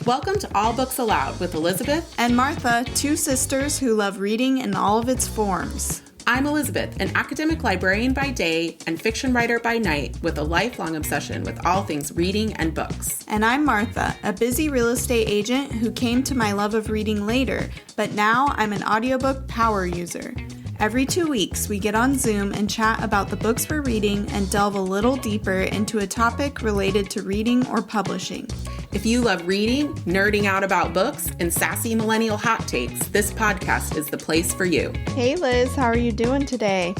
Welcome to All Books Aloud with Elizabeth and Martha, two sisters who love reading in all of its forms. I'm Elizabeth, an academic librarian by day and fiction writer by night with a lifelong obsession with all things reading and books. And I'm Martha, a busy real estate agent who came to my love of reading later, but now I'm an audiobook power user. Every 2 weeks, we get on Zoom and chat about the books we're reading and delve a little deeper into a topic related to reading or publishing. If you love reading, nerding out about books, and sassy millennial hot takes, this podcast is the place for you. Hey Liz, how are you doing today?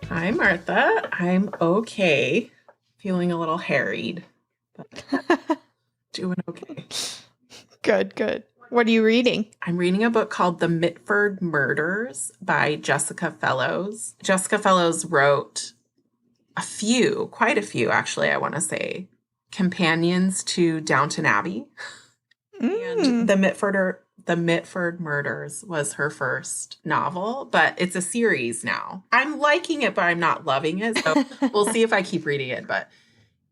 Hi Martha, I'm okay. Feeling a little harried, but doing okay. Good. What are you reading? I'm reading a book called The Mitford Murders by Jessica Fellowes. Jessica Fellowes wrote quite a few actually, I want to say, companions to Downton Abbey. And The Mitford Murders was her first novel, but it's a series now. I'm liking it, but I'm not loving it. So we'll see if I keep reading it. But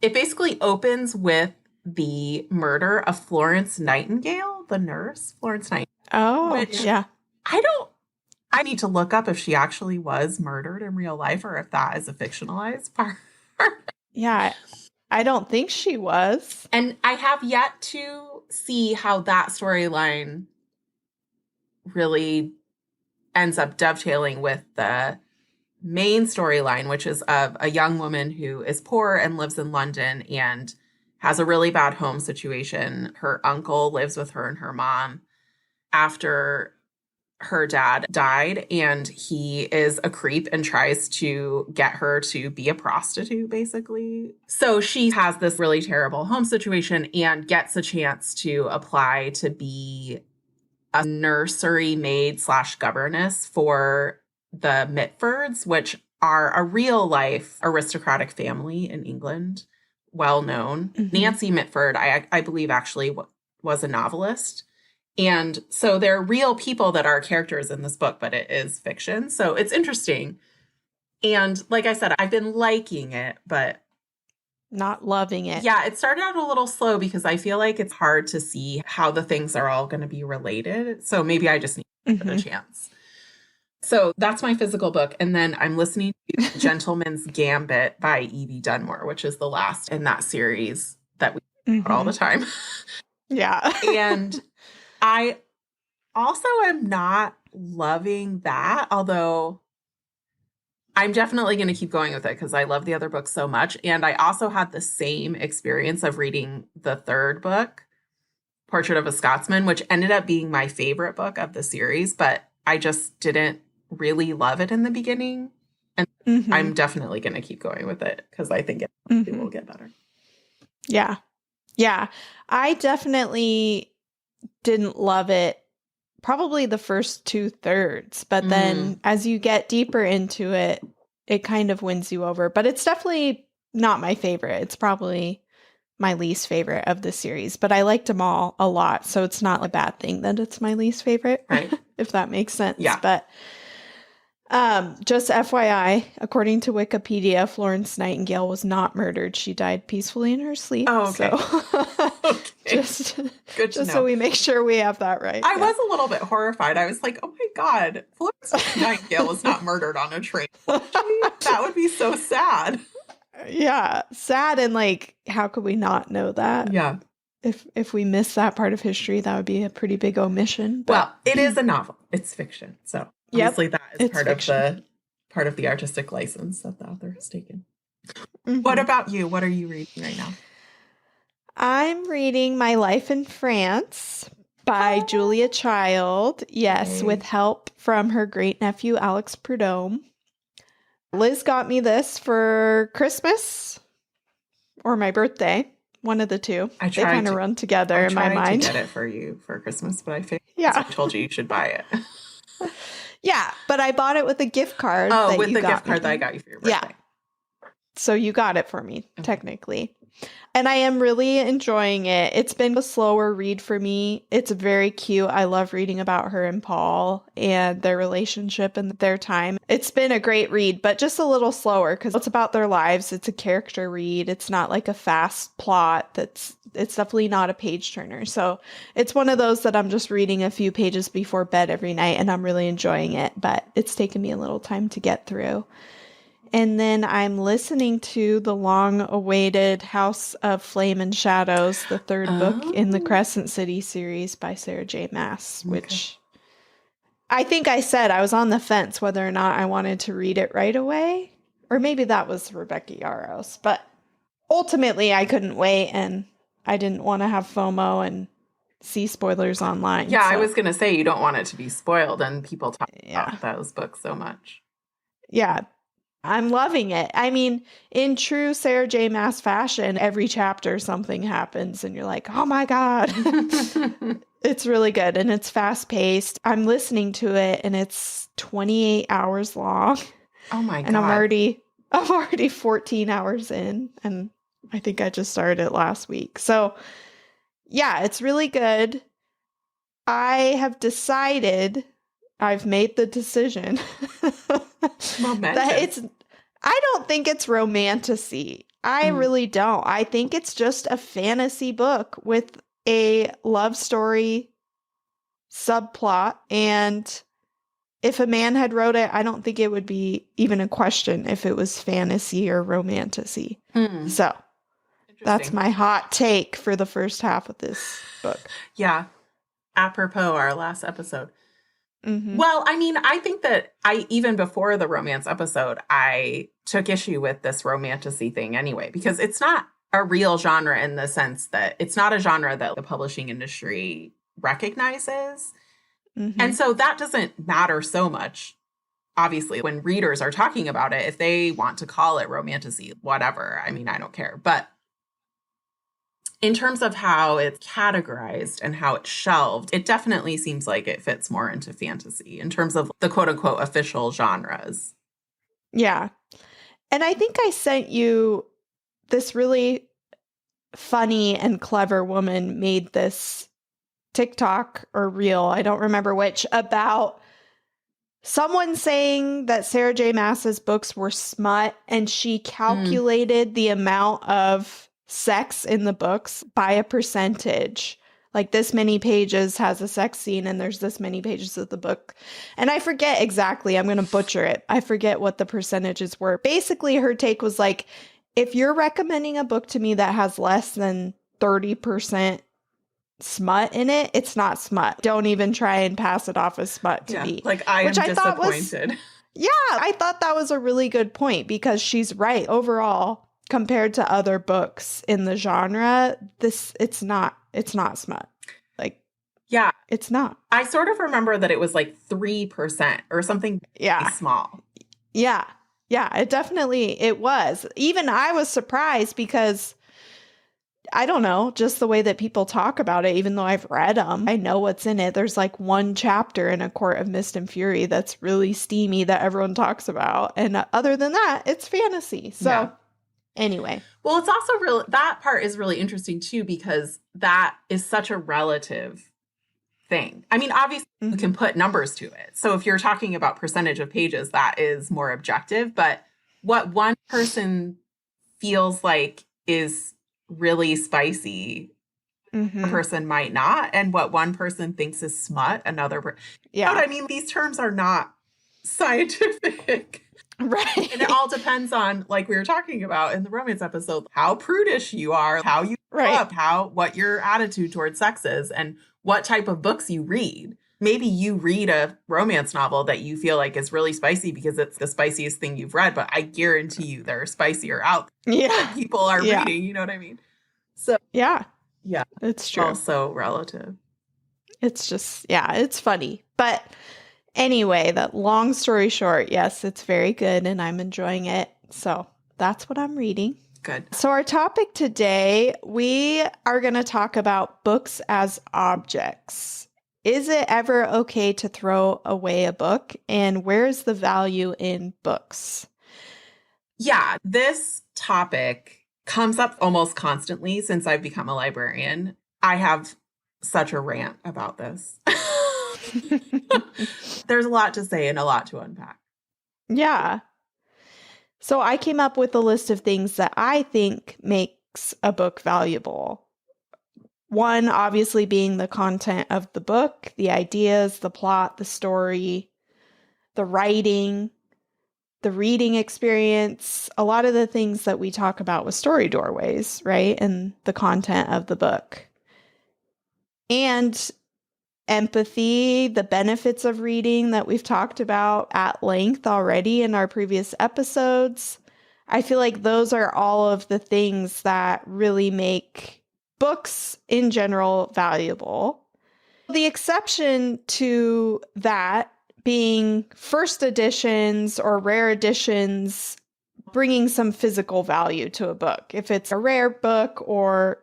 it basically opens with the murder of Florence Nightingale, the nurse, Florence Nightingale. Oh, which yeah. I need to look up if she actually was murdered in real life or if that is a fictionalized part. Yeah, I don't think she was. And I have yet to see how that storyline really ends up dovetailing with the main storyline, which is of a young woman who is poor and lives in London and has a really bad home situation. Her uncle lives with her and her mom after her dad died, and he is a creep and tries to get her to be a prostitute, basically. So she has this really terrible home situation and gets a chance to apply to be a nursery maid / governess for the Mitfords, which are a real life aristocratic family in England. Well known. Mm-hmm. Nancy Mitford, I believe, actually was a novelist. And so they're real people that are characters in this book, but it is fiction. So it's interesting. And like I said, I've been liking it, but not loving it. Yeah, it started out a little slow because I feel like it's hard to see how the things are all going to be related. So maybe I just need to give it a chance. So that's my physical book. And then I'm listening to Gentleman's Gambit by Evie Dunmore, which is the last in that series that we talk about all the time. Yeah. And I also am not loving that, although I'm definitely going to keep going with it because I love the other book so much. And I also had the same experience of reading the third book, Portrait of a Scotsman, which ended up being my favorite book of the series, but I just didn't really love it in the beginning. And I'm definitely going to keep going with it because I think it will get better. Yeah. Yeah. I definitely didn't love it probably the first 2/3, but then as you get deeper into it, it kind of wins you over. But it's definitely not my favorite. It's probably my least favorite of the series, but I liked them all a lot. So it's not a bad thing that it's my least favorite, right? If that makes sense. Yeah. But just FYI, according to Wikipedia, Florence Nightingale was not murdered. She died peacefully in her sleep. Oh, okay. So okay. just good to know. So we make sure we have that right. I was a little bit horrified. I was like, oh my God, Florence Nightingale was not murdered on a train. That would be so sad. Yeah. Sad. And like, how could we not know that? Yeah. If we miss that part of history, that would be a pretty big omission. But well, it is a novel. It's fiction. So obviously that is part of the artistic license that the author has taken. What about you? What are you reading right now? I'm reading My Life in France by Julia Child. Yes, with help from her great nephew, Alex Prudhomme. Liz got me this for Christmas or my birthday. One of the two. They kind of run together in my mind. I tried to get it for you for Christmas, but I told you should buy it. Yeah, but I bought it with a gift card. Oh, with the gift card that I got you for your birthday. Yeah. So you got it for me, technically. And I am really enjoying it. It's been a slower read for me. It's very cute. I love reading about her and Paul and their relationship and their time. It's been a great read, but just a little slower because it's about their lives. It's a character read. It's not like a fast plot. It's definitely not a page turner. So it's one of those that I'm just reading a few pages before bed every night, and I'm really enjoying it, but it's taken me a little time to get through. And then I'm listening to the long-awaited House of Flame and Shadows, the third book in the Crescent City series by Sarah J. Maas, which I think I said I was on the fence whether or not I wanted to read it right away. Or maybe that was Rebecca Yarros. But ultimately, I couldn't wait, and I didn't want to have FOMO and see spoilers online. Yeah, so. I was going to say you don't want it to be spoiled, and people talk about those books so much. Yeah. I'm loving it. I mean, in true Sarah J. Maas fashion, every chapter something happens and you're like, oh my God. It's really good and it's fast paced. I'm listening to it and it's 28 hours long. Oh my God. And I'm already 14 hours in, and I think I just started it last week. So yeah, it's really good. I have decided, I've made the decision that I don't think it's romantasy. I really don't. I think it's just a fantasy book with a love story subplot. And if a man had wrote it, I don't think it would be even a question if it was fantasy or romantasy. So that's my hot take for the first half of this book. Yeah. Apropos our last episode. Well, I mean, I think that even before the romance episode, I took issue with this romantasy thing anyway, because it's not a real genre in the sense that it's not a genre that the publishing industry recognizes. And so that doesn't matter so much. Obviously, when readers are talking about it, if they want to call it romantasy, whatever, I mean, I don't care. But in terms of how it's categorized and how it's shelved, it definitely seems like it fits more into fantasy in terms of the quote unquote official genres. Yeah. And I think I sent you this really funny and clever woman made this TikTok or reel, I don't remember which, about someone saying that Sarah J. Maas's books were smut, and she calculated the amount of sex in the books by a percentage. Like this many pages has a sex scene and there's this many pages of the book. And I forget exactly, I'm going to butcher it. I forget what the percentages were. Basically, her take was like, if you're recommending a book to me that has less than 30% smut in it, it's not smut. Don't even try and pass it off as smut to me. Like I am disappointed. I thought that was a really good point because she's right. Overall, compared to other books in the genre, it's not smut. Like, yeah, it's not. I sort of remember that it was like 3% or something small. Yeah, it was. Even I was surprised because I don't know, just the way that people talk about it, even though I've read them, I know what's in it. There's like one chapter in A Court of Mist and Fury that's really steamy that everyone talks about. And other than that, it's fantasy. So anyway. Well, it's also that part is really interesting too, because that is such a relative thing. I mean, obviously you can put numbers to it. So if you're talking about percentage of pages, that is more objective. But what one person feels like is really spicy, a person might not. And what one person thinks is smut, another you know what I mean? These terms are not scientific. Right. And it all depends on, like we were talking about in the romance episode, how prudish you are, how you grow up, what your attitude towards sex is, and what type of books you read. Maybe you read a romance novel that you feel like is really spicy because it's the spiciest thing you've read, but I guarantee you there are spicier out there that people are reading, you know what I mean? So yeah, it's true. Also relative. It's just, it's funny. But anyway, that long story short, yes, it's very good and I'm enjoying it. So that's what I'm reading. Good. So our topic today, we are going to talk about books as objects. Is it ever okay to throw away a book? And where's the value in books? Yeah, this topic comes up almost constantly since I've become a librarian. I have such a rant about this. There's a lot to say and a lot to unpack. Yeah. So I came up with a list of things that I think makes a book valuable. One, obviously, being the content of the book, the ideas, the plot, the story, the writing, the reading experience, a lot of the things that we talk about with story doorways, right? And the content of the book. And empathy, the benefits of reading that we've talked about at length already in our previous episodes. I feel like those are all of the things that really make books in general valuable. The exception to that being first editions or rare editions bringing some physical value to a book. If it's a rare book or,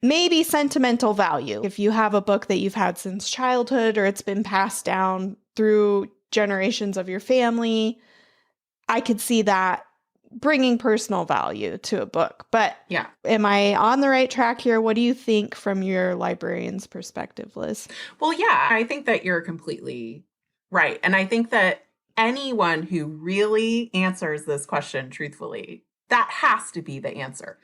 maybe sentimental value. If you have a book that you've had since childhood or it's been passed down through generations of your family, I could see that bringing personal value to a book. But yeah, am I on the right track here? What do you think from your librarian's perspective, Liz? Well, yeah, I think that you're completely right. And I think that anyone who really answers this question truthfully, that has to be the answer.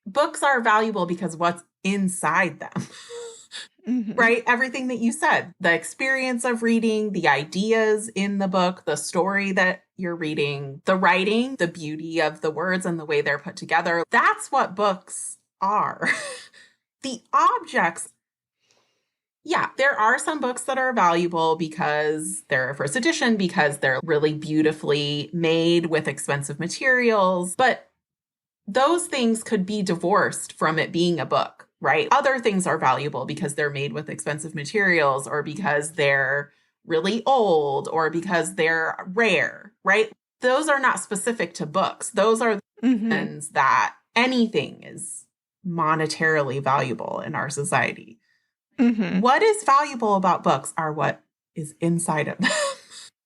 Books are valuable because what's inside them, right? Everything that you said, the experience of reading, the ideas in the book, the story that you're reading, the writing, the beauty of the words and the way they're put together. That's what books are. The objects, yeah, there are some books that are valuable because they're a first edition, because they're really beautifully made with expensive materials, but those things could be divorced from it being a book, right? Other things are valuable because they're made with expensive materials or because they're really old or because they're rare, right? Those are not specific to books. Those are the reasons that anything is monetarily valuable in our society. What is valuable about books are what is inside of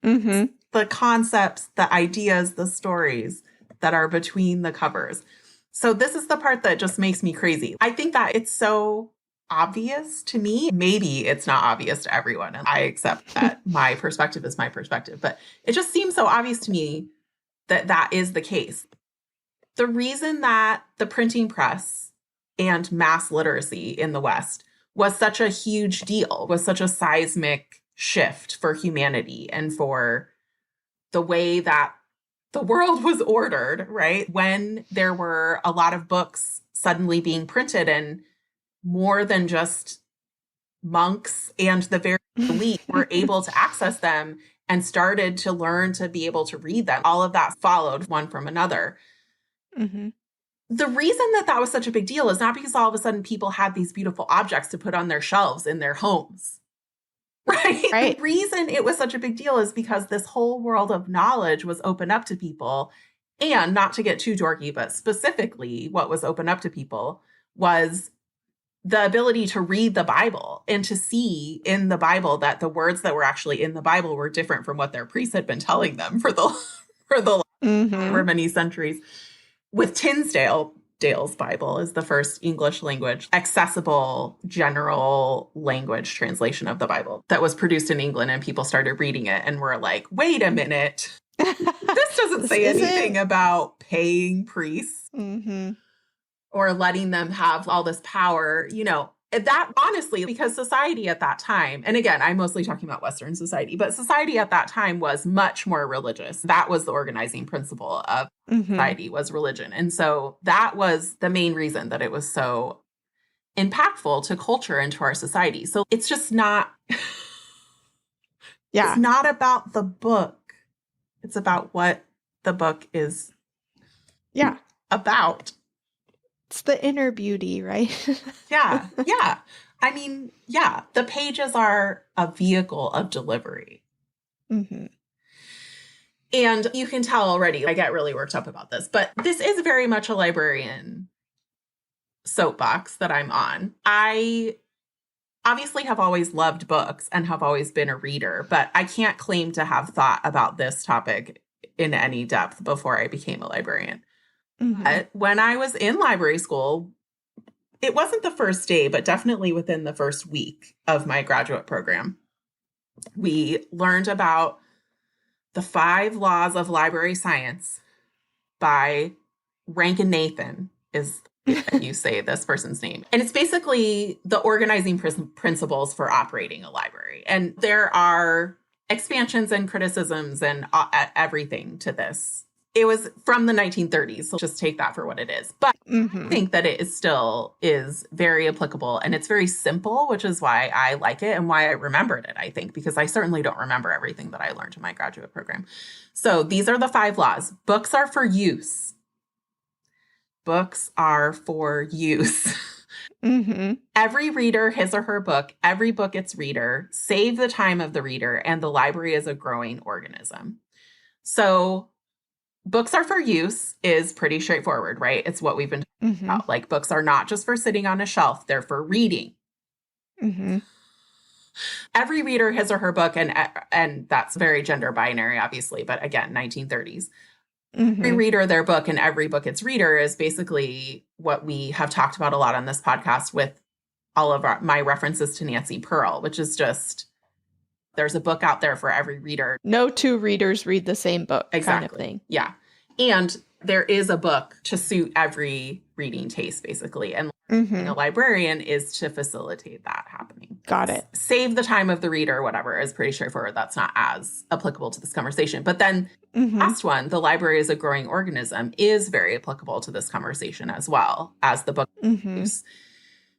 them. The concepts, the ideas, the stories that are between the covers. So this is the part that just makes me crazy. I think that it's so obvious to me. Maybe it's not obvious to everyone. And I accept that my perspective is my perspective. But it just seems so obvious to me that that is the case. The reason that the printing press and mass literacy in the West was such a huge deal, was such a seismic shift for humanity and for the way that the world was ordered, right? When there were a lot of books suddenly being printed and more than just monks and the very elite were able to access them and started to learn to be able to read them. All of that followed one from another. The reason that that was such a big deal is not because all of a sudden people had these beautiful objects to put on their shelves in their homes. Right. The reason it was such a big deal is because this whole world of knowledge was open up to people. And not to get too dorky, but specifically what was open up to people was the ability to read the Bible and to see in the Bible that the words that were actually in the Bible were different from what their priests had been telling them for the however many centuries. With Dale's Bible is the first English language, accessible, general language translation of the Bible that was produced in England, and people started reading it and were like, wait a minute, this doesn't say anything about paying priests or letting them have all this power, that honestly, because society at that time, and again, I'm mostly talking about Western society, but society at that time was much more religious. That was the organizing principle of society, was religion. And so that was the main reason that it was so impactful to culture and to our society. So it's just not, it's not about the book. It's about what the book is about. It's the inner beauty, right? Yeah. I mean, the pages are a vehicle of delivery. And you can tell already, I get really worked up about this, but this is very much a librarian soapbox that I'm on. I obviously have always loved books and have always been a reader, but I can't claim to have thought about this topic in any depth before I became a librarian. But when I was in library school, it wasn't the first day, but definitely within the first week of my graduate program, we learned about the 5 laws of library science by Rankin-Nathan is you say this person's name. And it's basically the organizing principles for operating a library. And there are expansions and criticisms and everything to this. It was from the 1930s, so just take that for what it is. But I think that it is very applicable, and it's very simple, which is why I like it and why I remembered it, I think, because I certainly don't remember everything that I learned in my graduate program. So these are the 5 laws. Books are for use. Books are for use. Every reader, his or her book, every book its reader, save the time of the reader, and the library is a growing organism. So books are for use is pretty straightforward, right? It's what we've been talking about. Like, books are not just for sitting on a shelf, they're for reading. Every reader, his or her book, and that's very gender binary, obviously, but again, 1930s. Every reader, their book, and every book its reader is basically what we have talked about a lot on this podcast with all of my references to Nancy Pearl, which is just, there's a book out there for every reader. No 2 readers read the same book, kind of thing. Yeah. And there is a book to suit every reading taste, basically. And being a librarian is to facilitate that happening. Got it. Save the time of the reader, whatever, is pretty straightforward. That's not as applicable to this conversation. But then last one, the library is a growing organism, is very applicable to this conversation as well as the book use.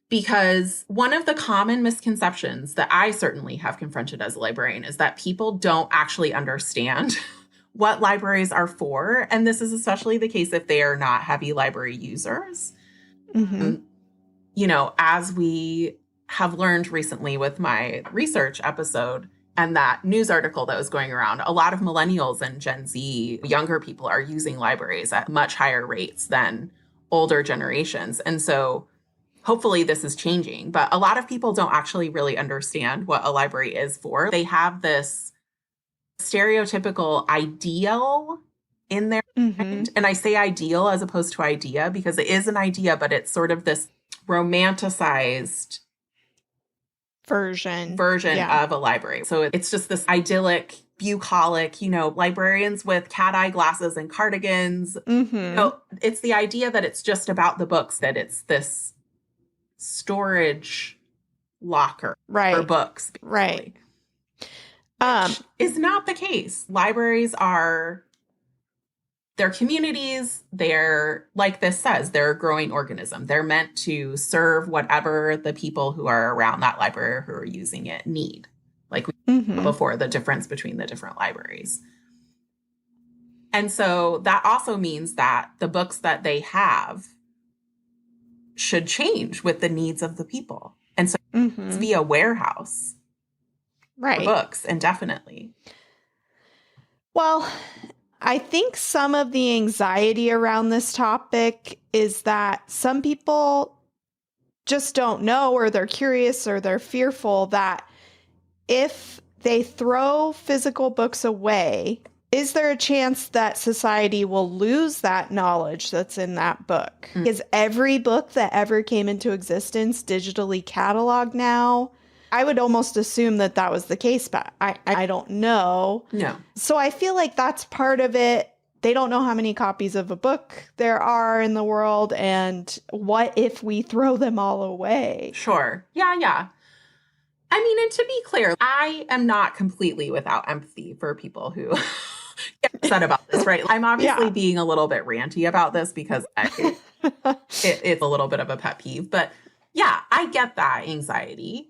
Because one of the common misconceptions that I certainly have confronted as a librarian is that people don't actually understand what libraries are for. And this is especially the case if they are not heavy library users. You know, as we have learned recently with my research episode and that news article that was going around, a lot of millennials and Gen Z, younger people, are using libraries at much higher rates than older generations. And so hopefully this is changing, but a lot of people don't actually really understand what a library is for. They have this stereotypical ideal in their mind. And I say ideal as opposed to idea because it is an idea, but it's sort of this romanticized version of a library. So it's just this idyllic, bucolic, you know, librarians with cat eye glasses and cardigans. You know, it's the idea that it's just about the books, that it's this storage locker for books. Basically. Is not the case. Libraries are, they're communities. They're, like this says, they're a growing organism. They're meant to serve whatever the people who are around that library who are using it need. Like we said before, the difference between the different libraries. And so that also means that the books that they have should change with the needs of the people. And so it's be a warehouse for books indefinitely. Well, I think some of the anxiety around this topic is that some people just don't know, or they're curious, or they're fearful that if they throw physical books away, is there a chance that society will lose that knowledge that's in that book? Is every book that ever came into existence digitally cataloged now? I would almost assume that that was the case, but I don't know. No. So I feel like that's part of it. They don't know how many copies of a book there are in the world, and what if we throw them all away? Sure. Yeah. I mean, and to be clear, I am not completely without empathy for people who get upset about this, right? I'm obviously being a little bit ranty about this because it's a little bit of a pet peeve. But yeah, I get that anxiety.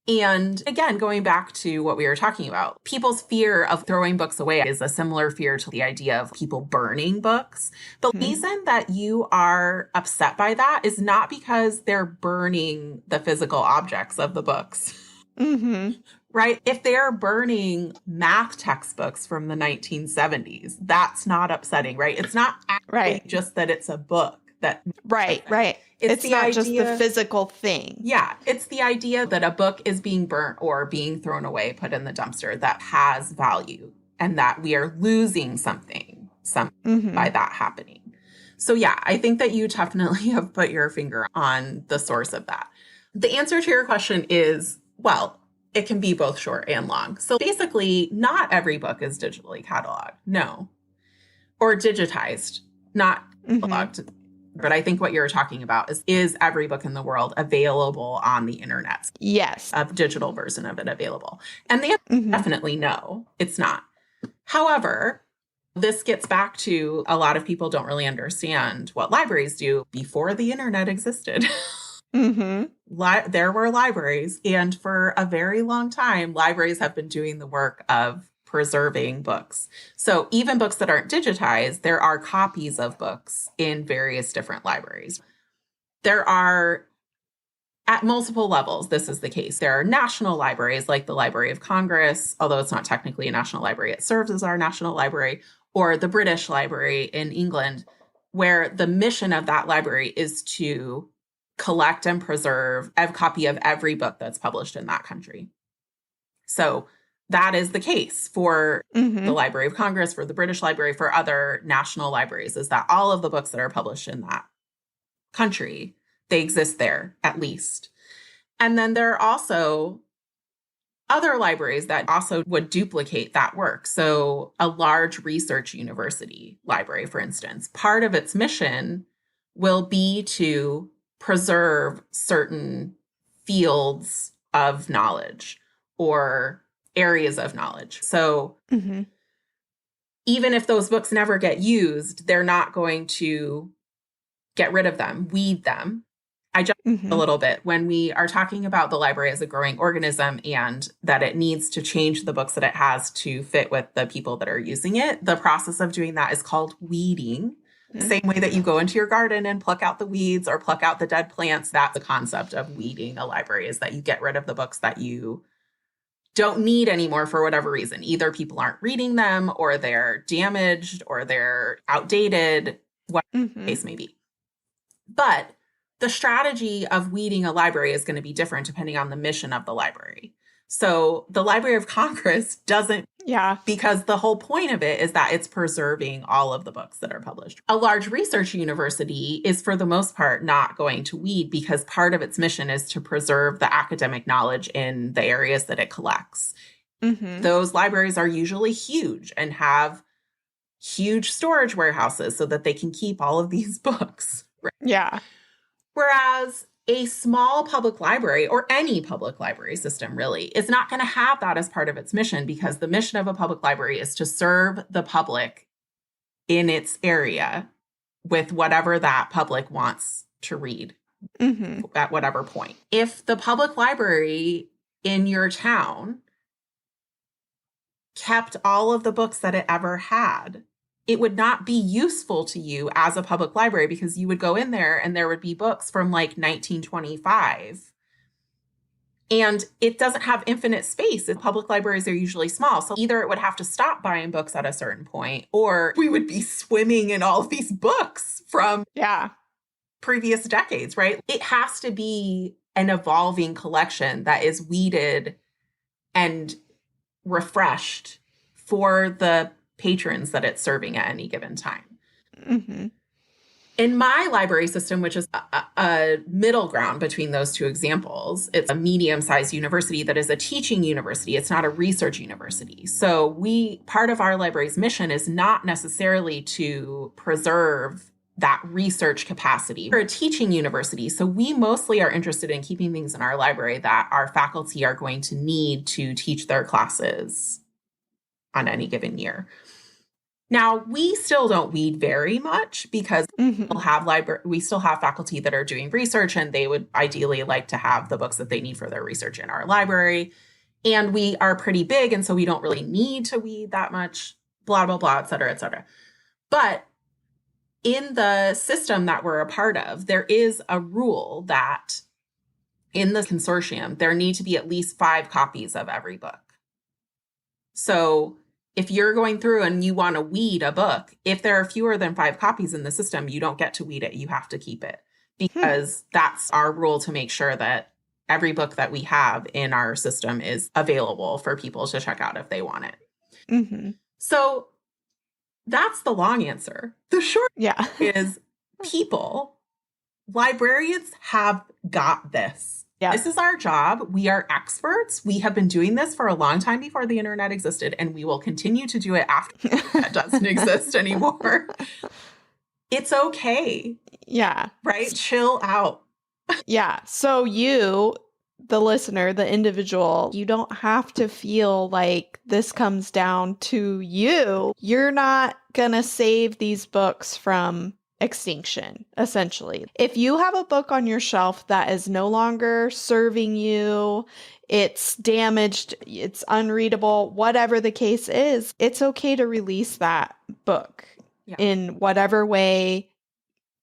And again, going back to what we were talking about, people's fear of throwing books away is a similar fear to the idea of people burning books. The reason that you are upset by that is not because they're burning the physical objects of the books. Right? If they're burning math textbooks from the 1970s, that's not upsetting, right? It's not actually just that it's a book. Right. It's not idea, just the physical thing. Yeah. It's the idea that a book is being burnt or being thrown away, put in the dumpster, that has value, and that we are losing something by that happening. So yeah, I think that you definitely have put your finger on the source of that. The answer to your question is, well, it can be both short and long. So basically, not every book is digitally cataloged. No. Or digitized, not cataloged. But I think what you're talking about is every book in the world available on the internet? Yes. A digital version of it available? And the answer is definitely no, it's not. However, this gets back to a lot of people don't really understand what libraries do before the internet existed. There were libraries, and for a very long time, libraries have been doing the work of preserving books. So even books that aren't digitized, there are copies of books in various different libraries. There are, at multiple levels, this is the case. There are national libraries like the Library of Congress, although it's not technically a national library, it serves as our national library, or the British Library in England, where the mission of that library is to collect and preserve a copy of every book that's published in that country. So that is the case for the Library of Congress, for the British Library, for other national libraries, is that all of the books that are published in that country, they exist there at least. And then there are also other libraries that also would duplicate that work. So a large research university library, for instance, part of its mission will be to preserve certain fields of knowledge or areas of knowledge. So even if those books never get used, they're not going to get rid of them, weed them. I jumped a little bit when we are talking about the library as a growing organism and that it needs to change the books that it has to fit with the people that are using it. The process of doing that is called weeding. Same way that you go into your garden and pluck out the weeds or pluck out the dead plants. That's the concept of weeding a library, is that you get rid of the books that you don't need anymore for whatever reason. Either people aren't reading them, or they're damaged, or they're outdated, whatever the case may be. But the strategy of weeding a library is going to be different depending on the mission of the library. So the Library of Congress doesn't, because the whole point of it is that it's preserving all of the books that are published. A large research university is, for the most part, not going to weed, because part of its mission is to preserve the academic knowledge in the areas that it collects. Those libraries are usually huge and have huge storage warehouses so that they can keep all of these books. Right? Yeah. Whereas a small public library, or any public library system really, is not going to have that as part of its mission, because the mission of a public library is to serve the public in its area with whatever that public wants to read at whatever point. If the public library in your town kept all of the books that it ever had, it would not be useful to you as a public library, because you would go in there and there would be books from like 1925. And it doesn't have infinite space. Public libraries are usually small. So either it would have to stop buying books at a certain point, or we would be swimming in all of these books from previous decades, right? It has to be an evolving collection that is weeded and refreshed for the patrons that it's serving at any given time. In my library system, which is a middle ground between those two examples, it's a medium-sized university that is a teaching university. It's not a research university. So part of our library's mission is not necessarily to preserve that research capacity. We're a teaching university, so we mostly are interested in keeping things in our library that our faculty are going to need to teach their classes on any given year. Now, we still don't weed very much, because we still have faculty that are doing research, and they would ideally like to have the books that they need for their research in our library. And we are pretty big, and so we don't really need to weed that much, blah, blah, blah, et cetera, et cetera. But in the system that we're a part of, there is a rule that in the consortium, there need to be at least 5 copies of every book. So if you're going through and you want to weed a book, if there are fewer than 5 copies in the system, you don't get to weed it. You have to keep it, because that's our rule, to make sure that every book that we have in our system is available for people to check out if they want it. So that's the long answer. The short is people, librarians have got this. Yeah. This is our job. We are experts. We have been doing this for a long time before the internet existed, and we will continue to do it after the internet doesn't exist anymore. It's okay. Yeah. Right? Chill out. Yeah. So you, the listener, the individual, you don't have to feel like this comes down to you. You're not going to save these books from extinction, essentially. If you have a book on your shelf that is no longer serving you, it's damaged, it's unreadable, whatever the case is, it's okay to release that book in whatever way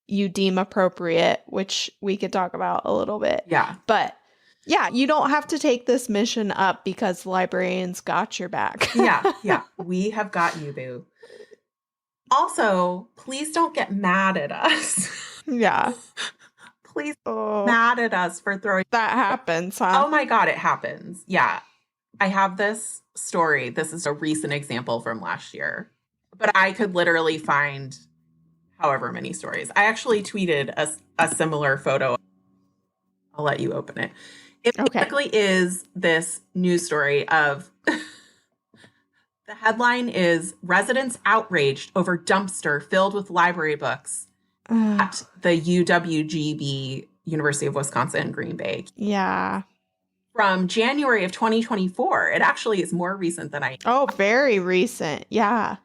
you deem appropriate, which we could talk about a little bit. Yeah. But yeah, you don't have to take this mission up because librarians got your back. Yeah. We have got you, boo. Also, please don't get mad at us. Yeah. Please mad at us for throwing. That happens, huh? Oh my God, it happens. Yeah. I have this story. This is a recent example from last year, but I could literally find however many stories. I actually tweeted a similar photo. I'll let you open it. It basically is this news story of the headline is residents outraged over dumpster filled with library books at the UWGB, University of Wisconsin, Green Bay. Yeah. From January of 2024. It actually is more recent than I. Oh, very recent. Yeah.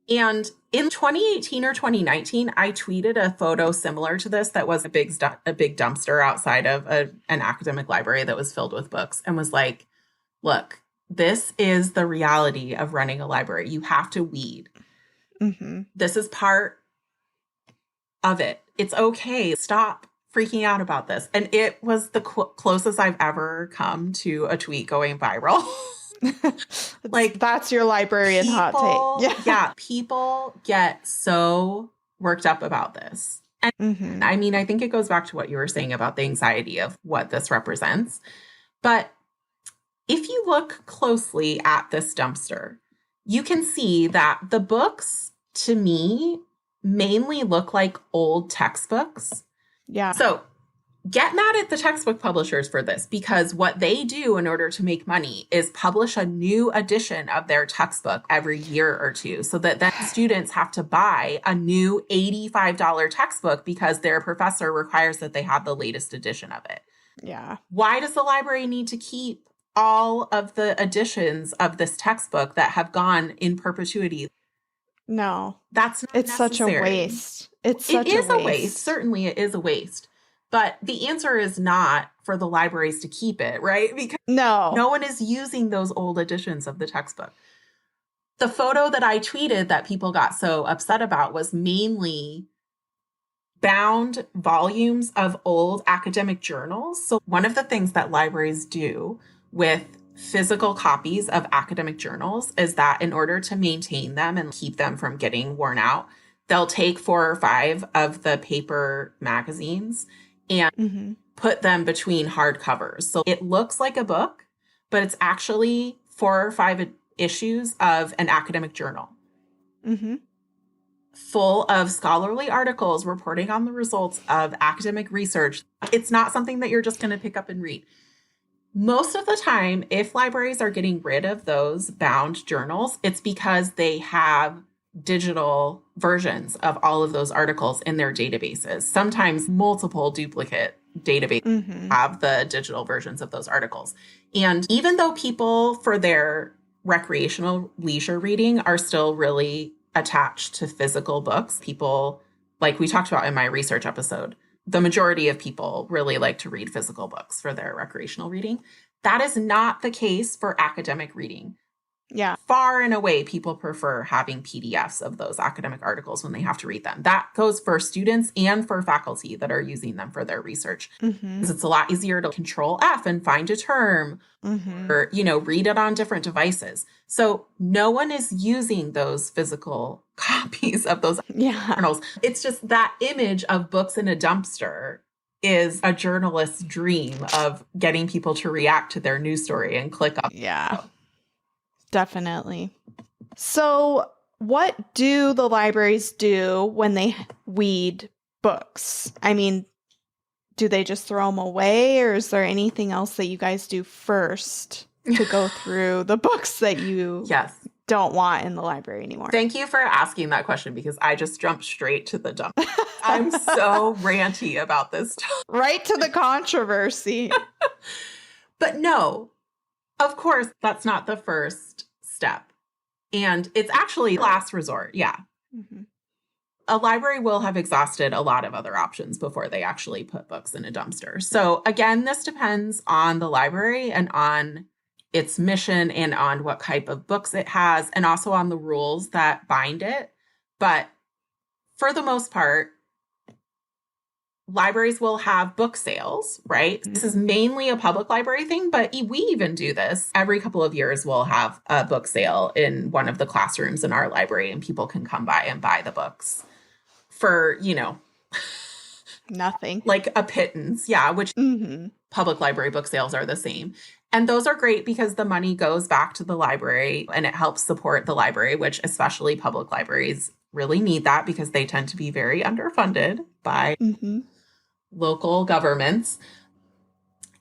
And in 2018 or 2019, I tweeted a photo similar to this that was a big dumpster outside of an academic library that was filled with books and was like, look, this is the reality of running a library. You have to weed. Mm-hmm. This is part of it. It's okay. Stop freaking out about this. And it was the closest I've ever come to a tweet going viral. Like, that's your librarian hot take. Yeah. People get so worked up about this. And I mean, I think it goes back to what you were saying about the anxiety of what this represents. But if you look closely at this dumpster, you can see that the books, to me, mainly look like old textbooks. Yeah. So get mad at the textbook publishers for this, because what they do in order to make money is publish a new edition of their textbook every year or two, so that then students have to buy a new $85 textbook because their professor requires that they have the latest edition of it. Yeah. Why does the library need to keep all of the editions of this textbook that have gone in perpetuity? No. That's not It's necessary. such a waste. It is a waste. Certainly it is a waste. But the answer is not for the libraries to keep it, right? Because no one is using those old editions of the textbook. The photo that I tweeted that people got so upset about was mainly bound volumes of old academic journals. So one of the things that libraries do with physical copies of academic journals is that in order to maintain them and keep them from getting worn out, they'll take 4 or 5 of the paper magazines and put them between hardcovers. So it looks like a book, but it's actually 4 or 5 issues of an academic journal. Full of scholarly articles reporting on the results of academic research. It's not something that you're just going to pick up and read. Most of the time, if libraries are getting rid of those bound journals, it's because they have digital versions of all of those articles in their databases. Sometimes multiple duplicate databases have the digital versions of those articles. And even though people, for their recreational leisure reading, are still really attached to physical books, people, like we talked about in my research episode, the majority of people really like to read physical books for their recreational reading. That is not the case for academic reading. Yeah. Far and away, people prefer having PDFs of those academic articles when they have to read them. That goes for students and for faculty that are using them for their research. Because it's a lot easier to Control F and find a term or, read it on different devices. So no one is using those physical copies of those journals. It's just that image of books in a dumpster is a journalist's dream of getting people to react to their news story and click on. Yeah. Definitely. So what do the libraries do when they weed books? I mean, do they just throw them away, or is there anything else that you guys do first to go through the books that you Yes. don't want in the library anymore? Thank you for asking that question, because I just jumped straight to the dump. I'm so ranty about this stuff. Right to the controversy. But no, of course, that's not the first step. And it's actually last resort. Yeah. Mm-hmm. A library will have exhausted a lot of other options before they actually put books in a dumpster. So again, this depends on the library and on its mission and on what type of books it has, and also on the rules that bind it. But for the most part, libraries will have book sales, right? This is mainly a public library thing, but we even do this. Every couple of years, we'll have a book sale in one of the classrooms in our library, and people can come by and buy the books for, nothing. Like a pittance. Yeah, which public library book sales are the same. And those are great because the money goes back to the library and it helps support the library, which especially public libraries really need that because they tend to be very underfunded by local governments.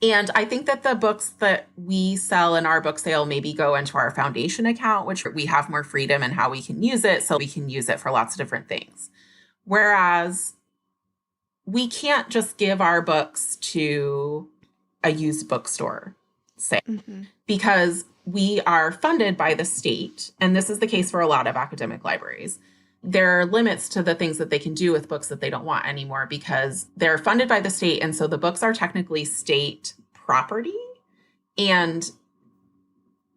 And I think that the books that we sell in our book sale maybe go into our foundation account, which we have more freedom in how we can use it. So we can use it for lots of different things. Whereas we can't just give our books to a used bookstore, say, because we are funded by the state. And this is the case for a lot of academic libraries. There are limits to the things that they can do with books that they don't want anymore because they're funded by the state. And so the books are technically state property. And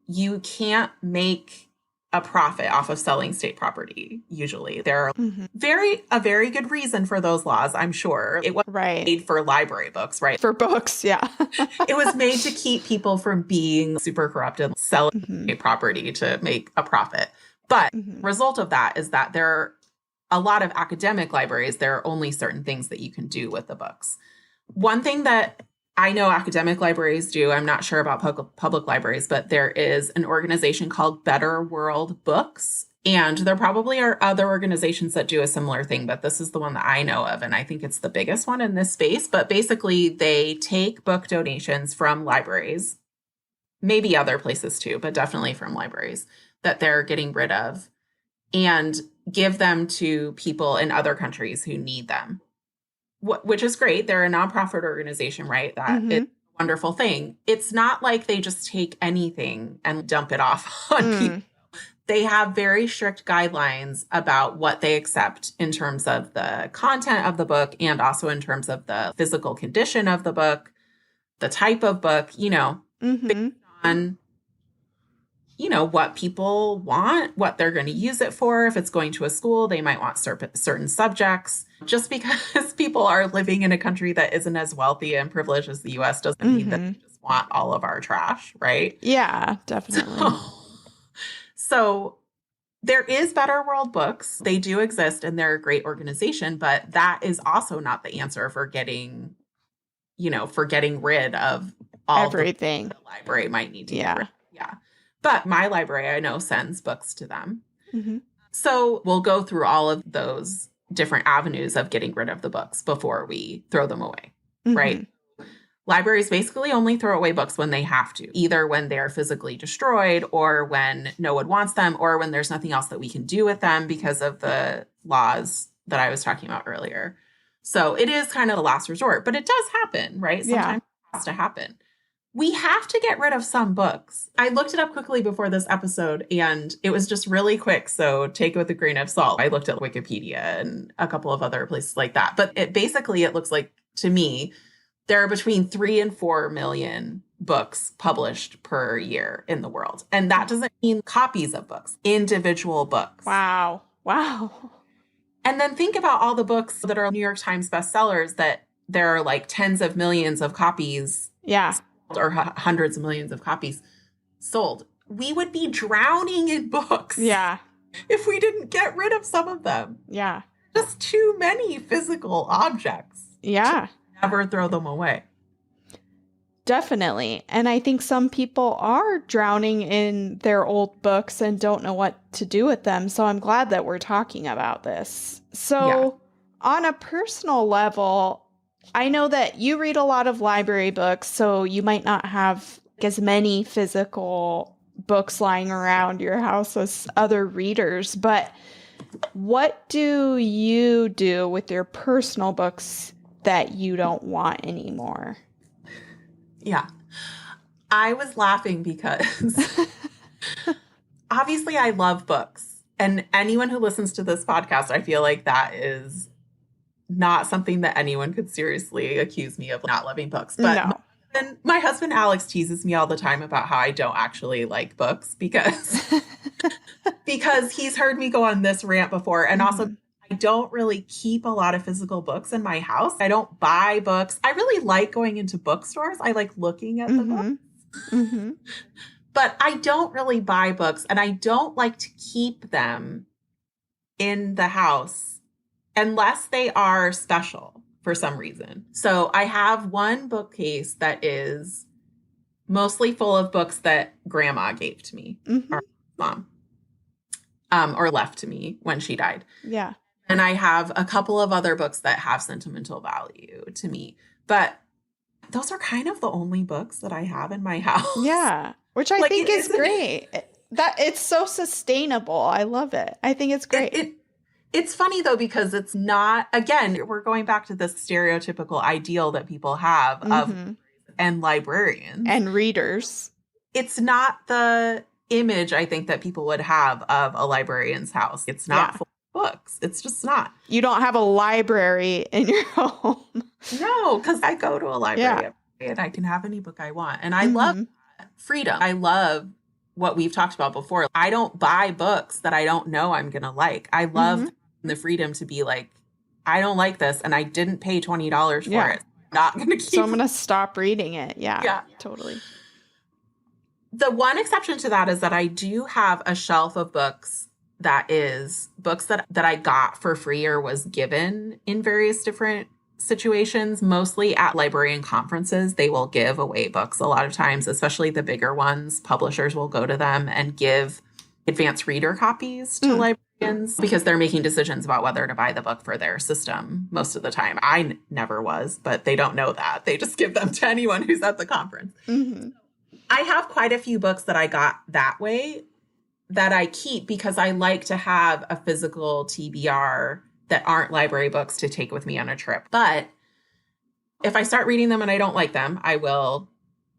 you can't make a profit off of selling state property, usually. There are a very good reason for those laws, I'm sure. It was made for library books, right? For books, yeah. It was made to keep people from being super corrupt and selling state property to make a profit. But result of that is that there are a lot of academic libraries, there are only certain things that you can do with the books. One thing that I know academic libraries do, I'm not sure about public libraries, but there is an organization called Better World Books. And there probably are other organizations that do a similar thing, but this is the one that I know of. And I think it's the biggest one in this space. But basically, they take book donations from libraries, maybe other places too, but definitely from libraries that they're getting rid of, and give them to people in other countries who need them. Which is great. They're a nonprofit organization, right? That it's a wonderful thing. It's not like they just take anything and dump it off on people. They have very strict guidelines about what they accept in terms of the content of the book and also in terms of the physical condition of the book, the type of book, based on what people want, what they're going to use it for. If it's going to a school, they might want certain subjects. Just because people are living in a country that isn't as wealthy and privileged as the U.S. doesn't mean that they just want all of our trash, right? Yeah, definitely. So there is Better World Books. They do exist and they're a great organization, but that is also not the answer for getting rid of all everything the library might need to get rid of. Yeah. But my library, I know, sends books to them. So we'll go through all of those different avenues of getting rid of the books before we throw them away, right? Libraries basically only throw away books when they have to, either when they're physically destroyed or when no one wants them or when there's nothing else that we can do with them because of the laws that I was talking about earlier. So it is kind of the last resort, but it does happen, right? Sometimes it has to happen. We have to get rid of some books. I looked it up quickly before this episode and it was just really quick. So take it with a grain of salt. I looked at Wikipedia and a couple of other places like that. But it looks like to me, there are between 3 and 4 million books published per year in the world. And that doesn't mean copies of books, individual books. Wow. And then think about all the books that are New York Times bestsellers that there are like tens of millions of copies. Yeah. Or hundreds of millions of copies sold. We would be drowning in books. Yeah. If we didn't get rid of some of them. Yeah. Just too many physical objects. Yeah. To never throw them away. Definitely. And I think some people are drowning in their old books and don't know what to do with them. So I'm glad that we're talking about this. So on a personal level, I know that you read a lot of library books, so you might not have as many physical books lying around your house as other readers, but what do you do with your personal books that you don't want anymore? Yeah. I was laughing because obviously I love books. And anyone who listens to this podcast, I feel like that is not something that anyone could seriously accuse me of not loving books. But No. my husband Alex teases me all the time about how I don't actually like books because he's heard me go on this rant before. And also, I don't really keep a lot of physical books in my house. I don't buy books. I really like going into bookstores. I like looking at the books. But I don't really buy books, and I don't like to keep them in the house unless they are special for some reason. So I have one bookcase that is mostly full of books that grandma gave to me, or mom, or left to me when she died. Yeah. And I have a couple of other books that have sentimental value to me. But those are kind of the only books that I have in my house. Yeah. Which I think is great. That it's so sustainable. I love it. I think it's great. It's funny, though, because it's not, again, we're going back to this stereotypical ideal that people have of and librarians. And readers. It's not the image, I think, that people would have of a librarian's house. It's not full of books. It's just not. You don't have a library in your home. No, because I go to a library every day and I can have any book I want. And I love freedom. I love what we've talked about before. I don't buy books that I don't know I'm going to like. I love the freedom to be like, I don't like this and I didn't pay $20 for it. I'm not going to keep So I'm going to stop reading it. Yeah, totally. The one exception to that is that I do have a shelf of books that is books that I got for free or was given in various different situations, mostly at librarian conferences. They will give away books a lot of times, especially the bigger ones. Publishers will go to them and give advanced reader copies to librarians because they're making decisions about whether to buy the book for their system most of the time. I never was, but they don't know that. They just give them to anyone who's at the conference. I have quite a few books that I got that way that I keep because I like to have a physical TBR that aren't library books to take with me on a trip. But if I start reading them and I don't like them, I will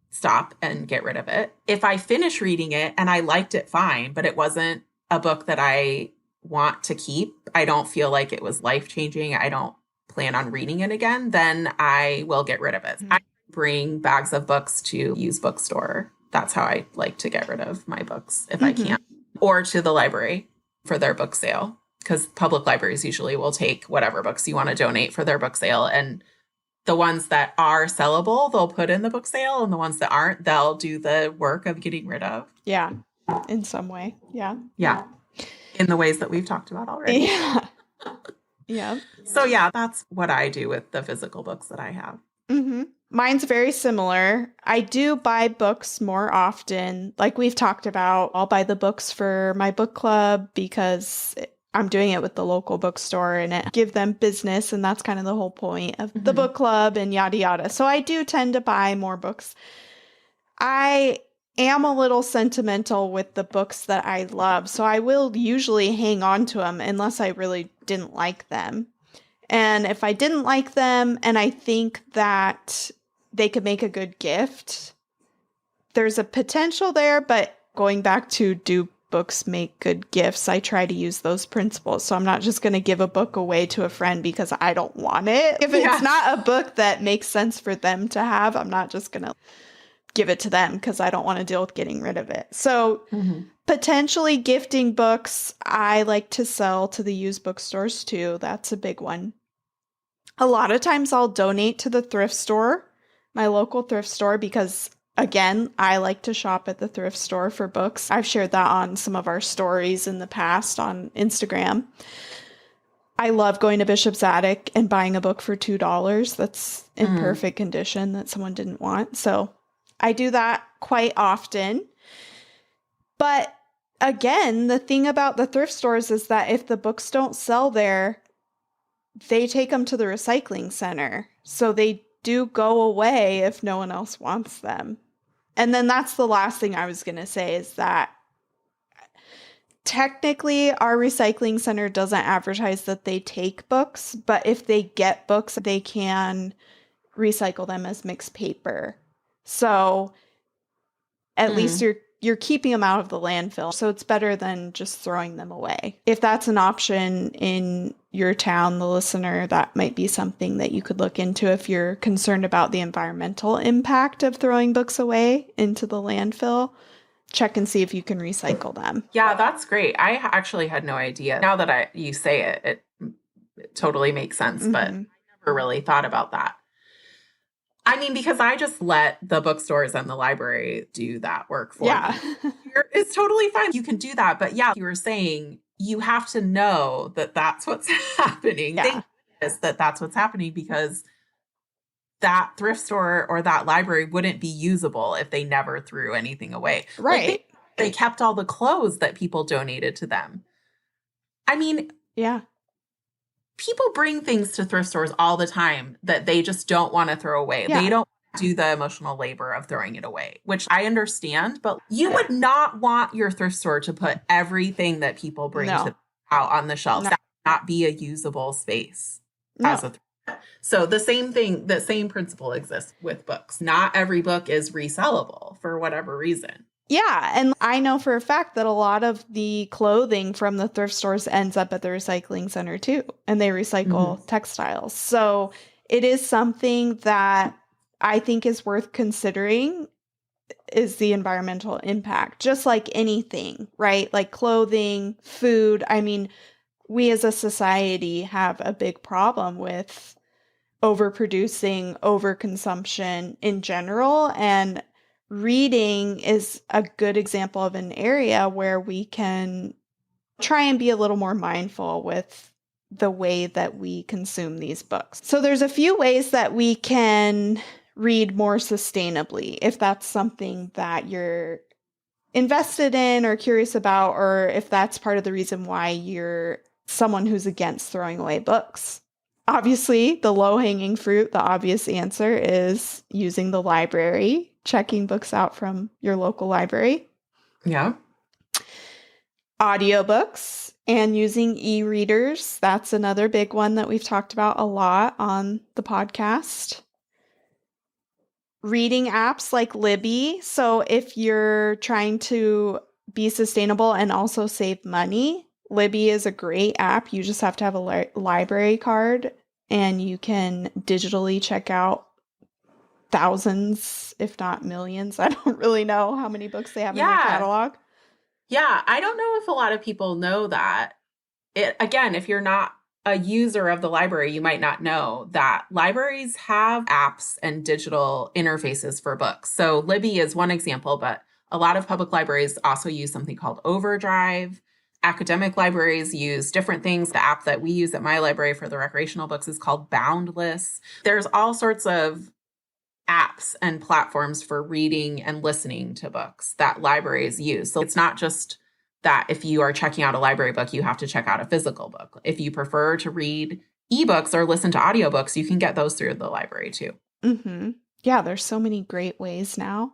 stop and get rid of it. If I finish reading it and I liked it fine, but it wasn't a book that I want to keep, I don't feel like it was life-changing, I don't plan on reading it again, then I will get rid of it. I bring bags of books to used bookstore. That's how I like to get rid of my books if I can. Or to the library for their book sale. Because public libraries usually will take whatever books you want to donate for their book sale. And the ones that are sellable, they'll put in the book sale. And the ones that aren't, they'll do the work of getting rid of. Yeah. In some way. Yeah. Yeah. In the ways that we've talked about already. Yeah. Yeah. So yeah, that's what I do with the physical books that I have. Mine's very similar. I do buy books more often. Like we've talked about, I'll buy the books for my book club because I'm doing it with the local bookstore and it give them business. And that's kind of the whole point of the book club and yada, yada. So I do tend to buy more books. I am a little sentimental with the books that I love. So I will usually hang on to them unless I really didn't like them. And if I didn't like them and I think that they could make a good gift, there's a potential there. But going back to do books make good gifts, I try to use those principles. So I'm not just going to give a book away to a friend because I don't want it. If it's not a book that makes sense for them to have, I'm not just going to give it to them because I don't want to deal with getting rid of it. So potentially gifting books, I like to sell to the used bookstores too. That's a big one. A lot of times I'll donate to the thrift store, my local thrift store, because again, I like to shop at the thrift store for books. I've shared that on some of our stories in the past on Instagram. I love going to Bishop's Attic and buying a book for $2 that's in perfect condition that someone didn't want. So I do that quite often. But again, the thing about the thrift stores is that if the books don't sell there, they take them to the recycling center. So they do go away if no one else wants them. And then that's the last thing I was going to say is that technically our recycling center doesn't advertise that they take books, but if they get books, they can recycle them as mixed paper. So at least you're keeping them out of the landfill. So it's better than just throwing them away. If that's an option in your town, the listener, that might be something that you could look into if you're concerned about the environmental impact of throwing books away into the landfill. Check and see if you can recycle them. Yeah, that's great. I actually had no idea. Now that you say it, it totally makes sense, but I never really thought about that. I mean, because I just let the bookstores and the library do that work for me. It's totally fine. You can do that. But yeah, you were saying you have to know that that's what's happening. Yeah. Thank goodness that that's what's happening, because that thrift store or that library wouldn't be usable if they never threw anything away. Right. Like they kept all the clothes that people donated to them. I mean, yeah. People bring things to thrift stores all the time that they just don't want to throw away. Yeah. They don't do the emotional labor of throwing it away, which I understand, but you would not want your thrift store to put everything that people bring out on the shelves. That would not be a usable space as a thrift. So the same principle exists with books. Not every book is resellable for whatever reason. Yeah, and I know for a fact that a lot of the clothing from the thrift stores ends up at the recycling center too, and they recycle textiles. So it is something that I think is worth considering, is the environmental impact, just like anything, right? Like clothing, food. I mean, we as a society have a big problem with overproducing, overconsumption in general, and reading is a good example of an area where we can try and be a little more mindful with the way that we consume these books. So there's a few ways that we can read more sustainably, if that's something that you're invested in or curious about, or if that's part of the reason why you're someone who's against throwing away books. Obviously, the low-hanging fruit, the obvious answer is using the library, checking books out from your local library. Yeah. Audiobooks and using e-readers. That's another big one that we've talked about a lot on the podcast. Reading apps like Libby. So if you're trying to be sustainable and also save money, Libby is a great app. You just have to have a library card and you can digitally check out thousands, if not millions. I don't really know how many books they have in their catalog. Yeah, I don't know if a lot of people know that. Again, if you're not a user of the library, you might not know that libraries have apps and digital interfaces for books. So Libby is one example, but a lot of public libraries also use something called Overdrive. Academic libraries use different things. The app that we use at my library for the recreational books is called Boundless. There's all sorts of apps and platforms for reading and listening to books that libraries use. So it's not just that if you are checking out a library book, you have to check out a physical book. If you prefer to read ebooks or listen to audiobooks, you can get those through the library too. Yeah, there's so many great ways now.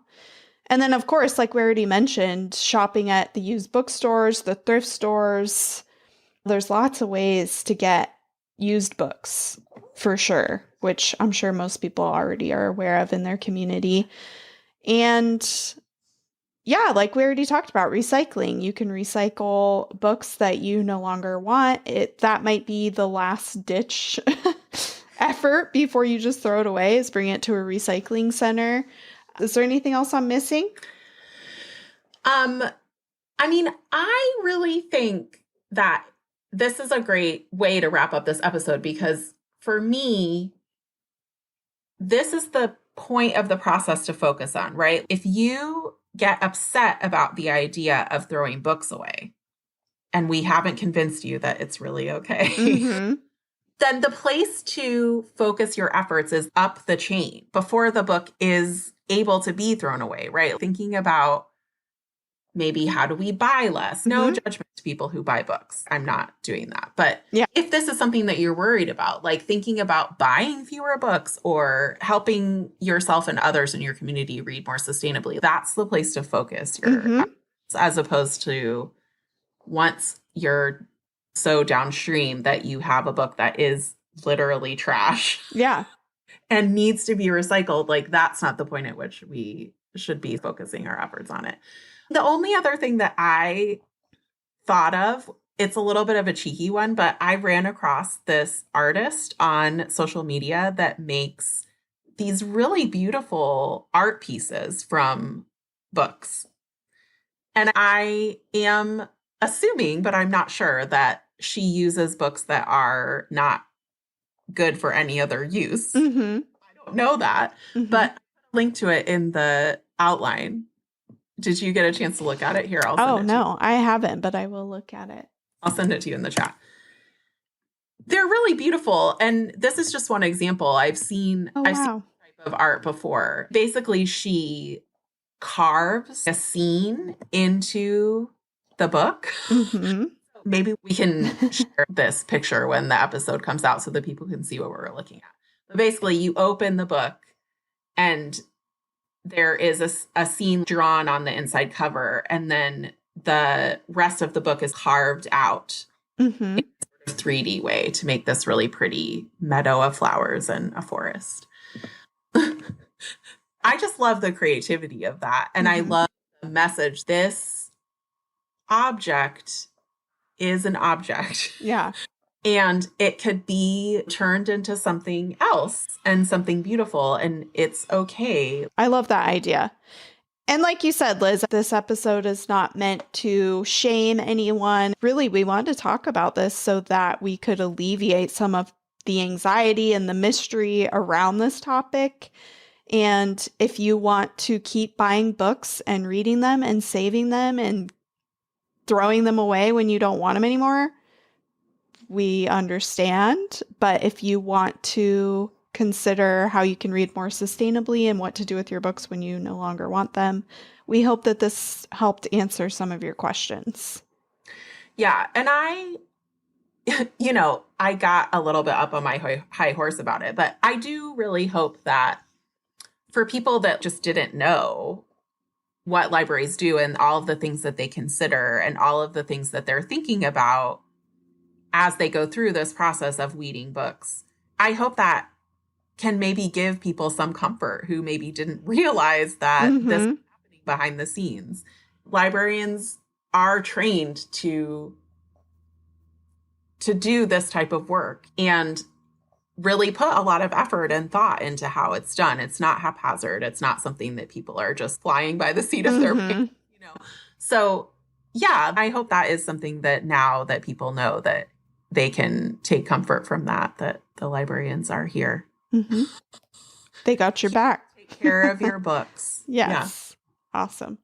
And then, of course, like we already mentioned, shopping at the used bookstores, the thrift stores. There's lots of ways to get used books for sure, which I'm sure most people already are aware of in their community. And yeah, like we already talked about, recycling. You can recycle books that you no longer want. That might be the last ditch effort before you just throw it away, is bring it to a recycling center. Is there anything else I'm missing? I mean, I really think that this is a great way to wrap up this episode, because for me, this is the point of the process to focus on, right? If you get upset about the idea of throwing books away, and we haven't convinced you that it's really okay, then the place to focus your efforts is up the chain before the book is able to be thrown away, right? Thinking about maybe how do we buy less? No judgment to people who buy books. I'm not doing that. But if this is something that you're worried about, like thinking about buying fewer books or helping yourself and others in your community read more sustainably, that's the place to focus your efforts, as opposed to once you're so downstream that you have a book that is literally trash. Yeah. And needs to be recycled. Like, that's not the point at which we should be focusing our efforts on it. The only other thing that I thought of, it's a little bit of a cheeky one, but I ran across this artist on social media that makes these really beautiful art pieces from books. And I am assuming, but I'm not sure, that she uses books that are not good for any other use. I don't know that, but I link to it in the outline. Did you get a chance to look at it? Here, I'll send it to you. No, I haven't, but I will look at it. I'll send it to you in the chat. They're really beautiful. And this is just one example. I've seen this type of art before. Basically, she carves a scene into the book. Maybe we can share this picture when the episode comes out so that people can see what we're looking at. But basically, you open the book and there is a scene drawn on the inside cover, and then the rest of the book is carved out in a sort of 3D way to make this really pretty meadow of flowers and a forest. I just love the creativity of that. And I love the message. This object is an object. Yeah. And it could be turned into something else and something beautiful, and it's okay. I love that idea. And like you said, Liz, this episode is not meant to shame anyone. Really, we wanted to talk about this so that we could alleviate some of the anxiety and the mystery around this topic. And if you want to keep buying books and reading them and saving them and throwing them away when you don't want them anymore, we understand. But if you want to consider how you can read more sustainably and what to do with your books when you no longer want them, we hope that this helped answer some of your questions. Yeah. And I got a little bit up on my high horse about it, but I do really hope that for people that just didn't know what libraries do and all of the things that they consider and all of the things that they're thinking about as they go through this process of weeding books, I hope that can maybe give people some comfort who maybe didn't realize that this is happening behind the scenes. Librarians are trained to do this type of work and really put a lot of effort and thought into how it's done. It's not haphazard. It's not something that people are just flying by the seat of their pants, So yeah, I hope that is something that now that people know, that they can take comfort from that the librarians are here. They got your back. Take care of your books. Yes. Yeah. Awesome.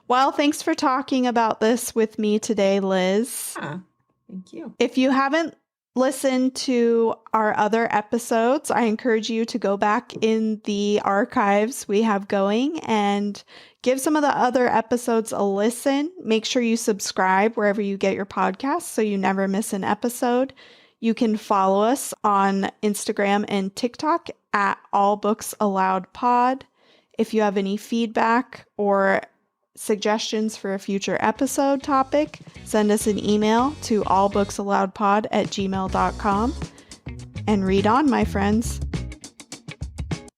Well, thanks for talking about this with me today, Liz. Yeah, thank you. If you haven't listened to our other episodes, I encourage you to go back in the archives we have going and give some of the other episodes a listen. Make sure you subscribe wherever you get your podcasts so you never miss an episode. You can follow us on Instagram and TikTok at All Books Allowed Pod. If you have any feedback or suggestions for a future episode topic, send us an email to allbooksallowedpod@gmail.com. And read on, my friends.